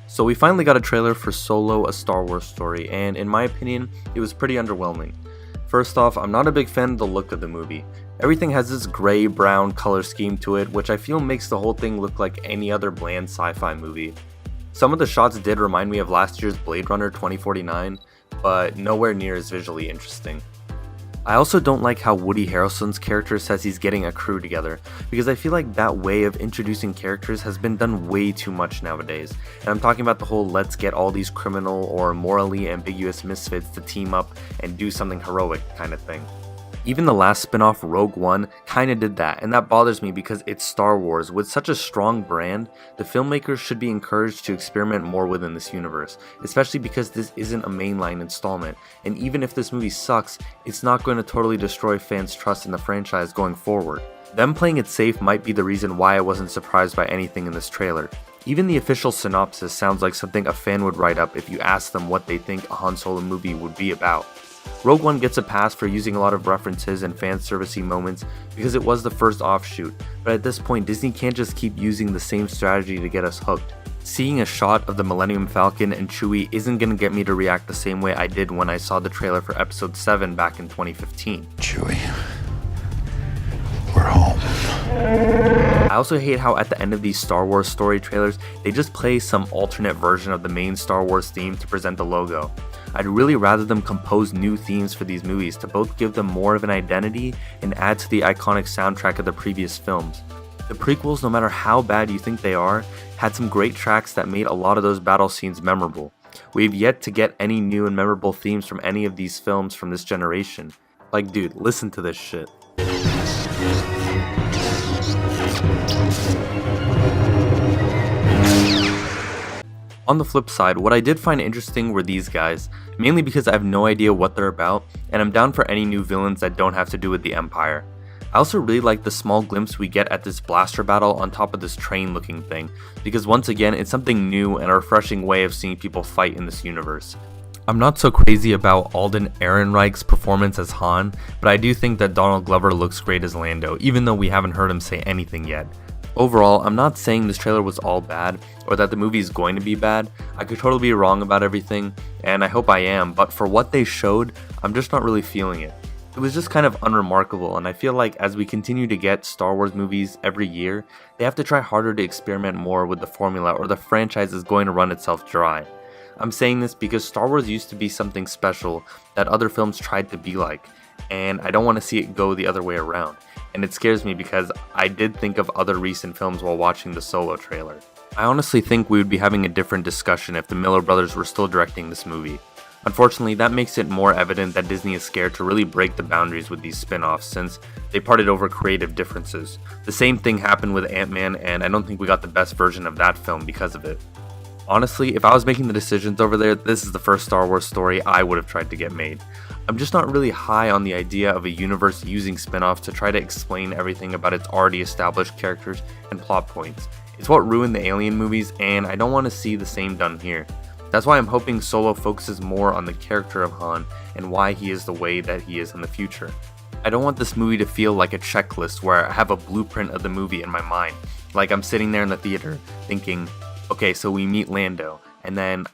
So we finally got a trailer for Solo: A Star Wars Story, and in my opinion, it was pretty underwhelming. First off, I'm not a big fan of the look of the movie. Everything has this gray-brown color scheme to it, which I feel makes the whole thing look like any other bland sci-fi movie. Some of the shots did remind me of last year's Blade Runner 2049, but nowhere near as visually interesting. I also don't like how Woody Harrelson's character says he's getting a crew together, because I feel like that way of introducing characters has been done way too much nowadays, and I'm talking about the whole let's get all these criminal or morally ambiguous misfits to team up and do something heroic kind of thing. Even the last spin-off, Rogue One, kinda did that, and that bothers me because it's Star Wars. With such a strong brand, the filmmakers should be encouraged to experiment more within this universe, especially because this isn't a mainline installment, and even if this movie sucks, it's not going to totally destroy fans' trust in the franchise going forward. Them playing it safe might be the reason why I wasn't surprised by anything in this trailer. Even the official synopsis sounds like something a fan would write up if you asked them what they think a Han Solo movie would be about. Rogue One gets a pass for using a lot of references and fan servicey moments because it was the first offshoot, but at this point Disney can't just keep using the same strategy to get us hooked. Seeing a shot of the Millennium Falcon and Chewie isn't gonna get me to react the same way I did when I saw the trailer for Episode 7 back in 2015. Chewie, we're home. I also hate how at the end of these Star Wars story trailers, they just play some alternate version of the main Star Wars theme to present the logo. I'd really rather them compose new themes for these movies to both give them more of an identity and add to the iconic soundtrack of the previous films. The prequels, no matter how bad you think they are, had some great tracks that made a lot of those battle scenes memorable. We've yet to get any new and memorable themes from any of these films from this generation. Like, dude, listen to this shit. On the flip side, what I did find interesting were these guys, mainly because I have no idea what they're about, and I'm down for any new villains that don't have to do with the Empire. I also really like the small glimpse we get at this blaster battle on top of this train looking thing, because once again it's something new and a refreshing way of seeing people fight in this universe. I'm not so crazy about Alden Ehrenreich's performance as Han, but I do think that Donald Glover looks great as Lando, even though we haven't heard him say anything yet. Overall, I'm not saying this trailer was all bad, or that the movie is going to be bad. I could totally be wrong about everything, and I hope I am, but for what they showed, I'm just not really feeling it. It was just kind of unremarkable, and I feel like as we continue to get Star Wars movies every year, they have to try harder to experiment more with the formula, or the franchise is going to run itself dry. I'm saying this because Star Wars used to be something special that other films tried to be like, and I don't want to see it go the other way around. And it scares me because I did think of other recent films while watching the Solo trailer. I honestly think we would be having a different discussion if the Miller brothers were still directing this movie. Unfortunately, that makes it more evident that Disney is scared to really break the boundaries with these spin-offs since they parted over creative differences. The same thing happened with Ant-Man, and I don't think we got the best version of that film because of it. Honestly, if I was making the decisions over there, this is the first Star Wars story I would have tried to get made. I'm just not really high on the idea of a universe using spin-offs to try to explain everything about its already established characters and plot points. It's what ruined the Alien movies, and I don't want to see the same done here. That's why I'm hoping Solo focuses more on the character of Han and why he is the way that he is in the future. I don't want this movie to feel like a checklist where I have a blueprint of the movie in my mind. Like I'm sitting there in the theater thinking, okay, so we meet Lando, and then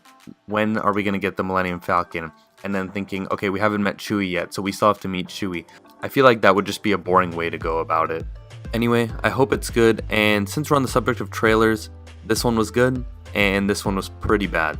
when are we going to get the Millennium Falcon? And then thinking, okay, we haven't met Chewie yet, so we still have to meet Chewie. I feel like that would just be a boring way to go about it. Anyway, I hope it's good, and since we're on the subject of trailers, this one was good, and this one was pretty bad.